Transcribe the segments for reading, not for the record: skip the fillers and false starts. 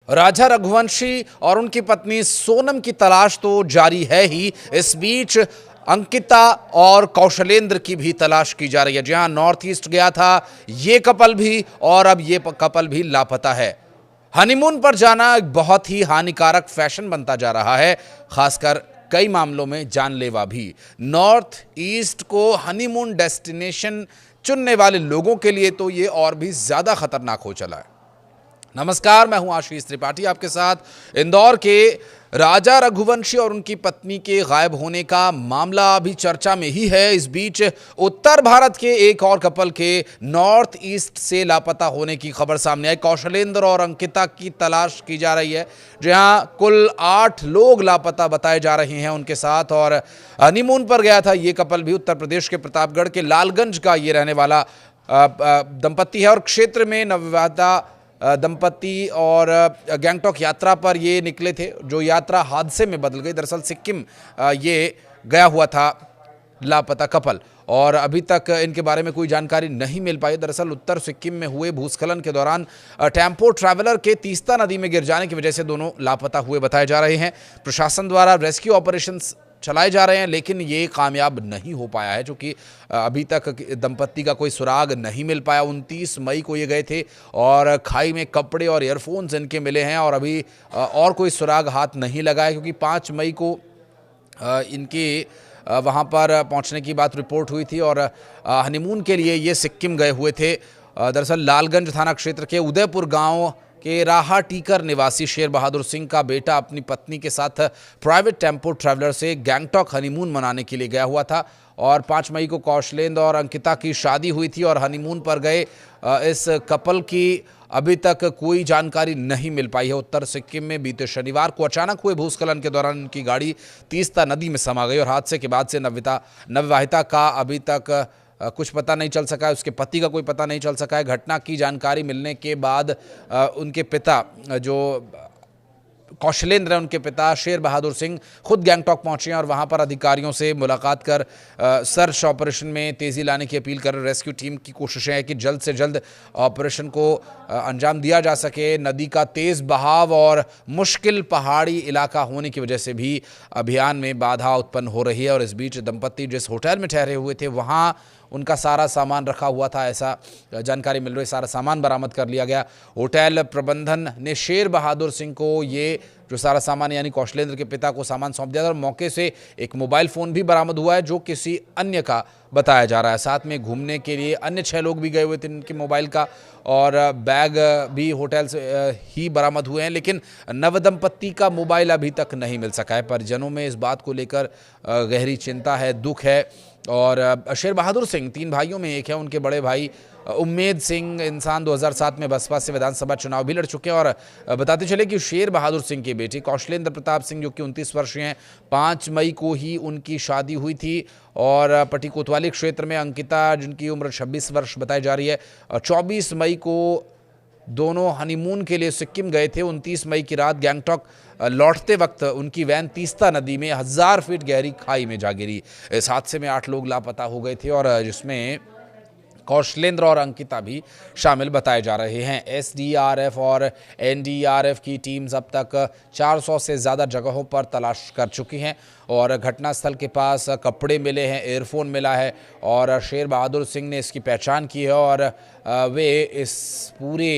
राजा रघुवंशी और उनकी पत्नी सोनम की तलाश तो जारी है ही, इस बीच अंकिता और कौशलेंद्र की भी तलाश की जा रही है। जहां नॉर्थ ईस्ट गया था ये कपल भी, और अब ये कपल भी लापता है। हनीमून पर जाना एक बहुत ही हानिकारक फैशन बनता जा रहा है, खासकर कई मामलों में जानलेवा भी। नॉर्थ ईस्ट को हनीमून डेस्टिनेशन चुनने वाले लोगों के लिए तो ये और भी ज्यादा खतरनाक हो चला है। नमस्कार, मैं हूं आशीष त्रिपाठी आपके साथ। इंदौर के राजा रघुवंशी और उनकी पत्नी के गायब होने का मामला अभी चर्चा में ही है। इस बीच उत्तर भारत के एक और कपल के नॉर्थ ईस्ट से लापता होने की खबर सामने आई। कौशलेंद्र और अंकिता की तलाश की जा रही है, जहां कुल 8 लोग लापता बताए जा रहे हैं उनके साथ। और हनीमून पर गया था ये कपल भी। उत्तर प्रदेश के प्रतापगढ़ के लालगंज का ये रहने वाला दंपत्ति है और क्षेत्र में नवविवाहिता दंपत्ति और गैंगटॉक यात्रा पर ये निकले थे, जो यात्रा हादसे में बदल गई। दरअसल सिक्किम ये गया हुआ था लापता कपल, और अभी तक इनके बारे में कोई जानकारी नहीं मिल पाई। दरअसल उत्तर सिक्किम में हुए भूस्खलन के दौरान टेम्पो ट्रैवलर के तीस्ता नदी में गिर जाने की वजह से दोनों लापता हुए बताए जा रहे हैं। प्रशासन द्वारा रेस्क्यू ऑपरेशंस चलाए जा रहे हैं, लेकिन ये कामयाब नहीं हो पाया है, क्योंकि अभी तक दंपत्ति का कोई सुराग नहीं मिल पाया। 29 मई को ये गए थे और खाई में कपड़े और ईयरफोन्स इनके मिले हैं, और अभी और कोई सुराग हाथ नहीं लगा है, क्योंकि 5 मई को इनके वहाँ पर पहुँचने की बात रिपोर्ट हुई थी और हनीमून के लिए ये सिक्किम गए हुए थे। दरअसल लालगंज थाना क्षेत्र के उदयपुर गाँव के राहा टीकर निवासी शेर बहादुर सिंह का बेटा अपनी पत्नी के साथ प्राइवेट टेम्पो ट्रैवलर से गैंगटॉक हनीमून मनाने के लिए गया हुआ था, और 5 मई को कौशलेंद्र और अंकिता की शादी हुई थी और हनीमून पर गए इस कपल की अभी तक कोई जानकारी नहीं मिल पाई है। उत्तर सिक्किम में बीते शनिवार को अचानक हुए भूस्खलन के दौरान उनकी गाड़ी तीस्ता नदी में समा गई, और हादसे के बाद से नवविवाहिता का अभी तक कुछ पता नहीं चल सका है, उसके पति का कोई पता नहीं चल सका है। घटना की जानकारी मिलने के बाद उनके पिता, जो कौशलेंद्र हैं, उनके पिता शेर बहादुर सिंह खुद गैंगटॉक पहुंचे हैं और वहां पर अधिकारियों से मुलाकात कर सर्च ऑपरेशन में तेजी लाने की अपील कर। रेस्क्यू टीम की कोशिशें हैं कि जल्द से जल्द ऑपरेशन को अंजाम दिया जा सके। नदी का तेज बहाव और मुश्किल पहाड़ी इलाका होने की वजह से भी अभियान में बाधा उत्पन्न हो रही है। और इस बीच दंपत्ति जिस होटल में ठहरे हुए थे वहाँ उनका सारा सामान रखा हुआ था, ऐसा जानकारी मिल रही है। सारा सामान बरामद कर लिया गया। होटल प्रबंधन ने शेर बहादुर सिंह को ये जो सारा सामान, यानी कौशलेंद्र के पिता को सामान सौंप दिया था, और मौके से एक मोबाइल फ़ोन भी बरामद हुआ है जो किसी अन्य का बताया जा रहा है। साथ में घूमने के लिए अन्य 6 लोग भी गए हुए थे इनके मोबाइल का, और बैग भी होटल से ही बरामद हुए हैं, लेकिन नवदंपत्ति का मोबाइल अभी तक नहीं मिल सका है। परिजनों में इस बात को लेकर गहरी चिंता है, दुख है। और शेर बहादुर सिंह 3 भाइयों में एक है। उनके बड़े भाई उम्मेद सिंह इंसान 2007 में बसपा से विधानसभा चुनाव भी लड़ चुके हैं। और बताते चले कि शेर बहादुर सिंह के बेटे कौशलेंद्र प्रताप सिंह, जो कि 29 वर्षीय हैं, 5 मई को ही उनकी शादी हुई थी। और पट्टी कोतवाली क्षेत्र में अंकिता, जिनकी उम्र 26 वर्ष बताई जा रही है, 24 मई को दोनों हनीमून के लिए सिक्किम गए थे। 29 मई की रात गैंगटॉक लौटते वक्त उनकी वैन तीस्ता नदी में 1000 फीट गहरी खाई में जा गिरी। इस हादसे में 8 लोग लापता हो गए थे, और जिसमें कौशलेंद्र और अंकिता भी शामिल बताए जा रहे हैं। एसडीआरएफ और एनडीआरएफ की टीम्स अब तक 400 से ज़्यादा जगहों पर तलाश कर चुकी हैं, और घटनास्थल के पास कपड़े मिले हैं, एयरफोन मिला है, और शेर बहादुर सिंह ने इसकी पहचान की है। और वे इस पूरे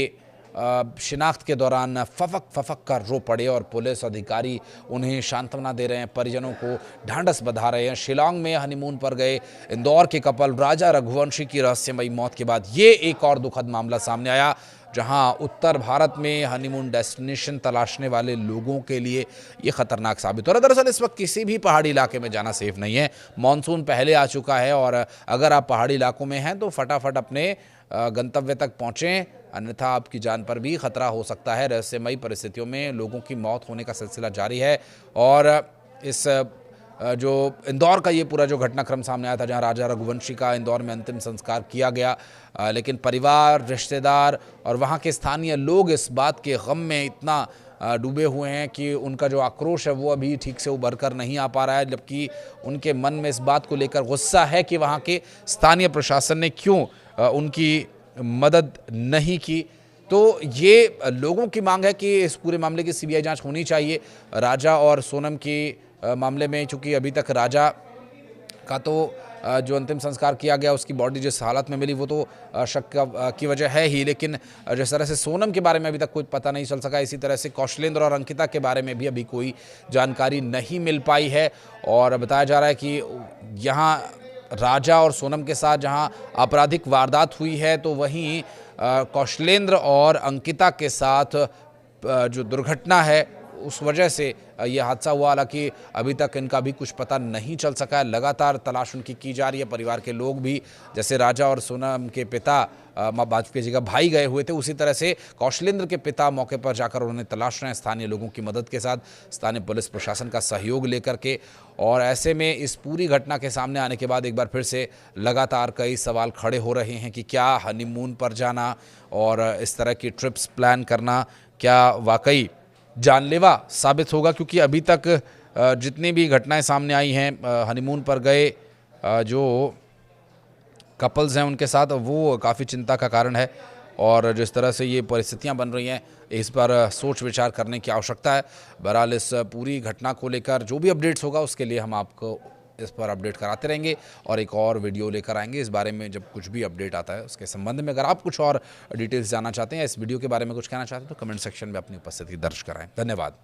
शिनाख्त के दौरान फफक कर रो पड़े, और पुलिस अधिकारी उन्हें सांत्वना दे रहे हैं, परिजनों को ढांढस बंधा रहे हैं। शिलांग में हनीमून पर गए इंदौर के कपल राजा रघुवंशी की रहस्यमयी मौत के बाद ये एक और दुखद मामला सामने आया, जहां उत्तर भारत में हनीमून डेस्टिनेशन तलाशने वाले लोगों के लिए ये खतरनाक साबित हो रहा है। दरअसल इस वक्त किसी भी पहाड़ी इलाके में जाना सेफ नहीं है। मॉनसून पहले आ चुका है, और अगर आप पहाड़ी इलाकों में हैं तो फटाफट अपने गंतव्य तक पहुँचें, अन्यथा आपकी जान पर भी खतरा हो सकता है। रहस्यमयी परिस्थितियों में लोगों की मौत होने का सिलसिला जारी है। और इस जो इंदौर का ये पूरा जो घटनाक्रम सामने आया था, जहां राजा रघुवंशी का इंदौर में अंतिम संस्कार किया गया, लेकिन परिवार, रिश्तेदार और वहां के स्थानीय लोग इस बात के गम में इतना डूबे हुए हैं कि उनका जो आक्रोश है वो अभी ठीक से उभर कर नहीं आ पा रहा है। जबकि उनके मन में इस बात को लेकर गुस्सा है कि वहाँ के स्थानीय प्रशासन ने क्यों उनकी मदद नहीं की, तो ये लोगों की मांग है कि इस पूरे मामले की सीबीआई जांच होनी चाहिए। राजा और सोनम के मामले में चूंकि अभी तक राजा का तो जो अंतिम संस्कार किया गया उसकी बॉडी जिस हालत में मिली वो तो शक की वजह है ही, लेकिन जिस तरह से सोनम के बारे में अभी तक कोई पता नहीं चल सका, इसी तरह से कौशलेंद्र और अंकिता के बारे में भी अभी कोई जानकारी नहीं मिल पाई है। और बताया जा रहा है कि यहाँ राजा और सोनम के साथ जहां आपराधिक वारदात हुई है तो वहीं कौशलेंद्र और अंकिता के साथ जो दुर्घटना है उस वजह से यह हादसा हुआ। हालांकि अभी तक इनका भी कुछ पता नहीं चल सका है, लगातार तलाश उनकी की जा रही है। परिवार के लोग भी, जैसे राजा और सोनम के पिता वाजपेयी जी का भाई गए हुए थे, उसी तरह से कौशलेंद्र के पिता मौके पर जाकर उन्हें तलाश रहे हैं स्थानीय लोगों की मदद के साथ, स्थानीय पुलिस प्रशासन का सहयोग लेकर के। और ऐसे में इस पूरी घटना के सामने आने के बाद एक बार फिर से लगातार कई सवाल खड़े हो रहे हैं कि क्या हनीमून पर जाना और इस तरह की ट्रिप्स प्लान करना क्या वाकई जानलेवा साबित होगा, क्योंकि अभी तक जितनी भी घटनाएं सामने आई हैं हनीमून पर गए जो कपल्स हैं उनके साथ, वो काफ़ी चिंता का कारण है। और जिस तरह से ये परिस्थितियां बन रही हैं इस पर सोच विचार करने की आवश्यकता है। बहरहाल इस पूरी घटना को लेकर जो भी अपडेट्स होगा उसके लिए हम आपको इस पर अपडेट कराते रहेंगे और एक और वीडियो लेकर आएंगे इस बारे में जब कुछ भी अपडेट आता है उसके संबंध में। अगर आप कुछ और डिटेल्स जानना चाहते हैं या इस वीडियो के बारे में कुछ कहना चाहते हैं तो कमेंट सेक्शन में अपनी उपस्थिति दर्ज कराएं। धन्यवाद।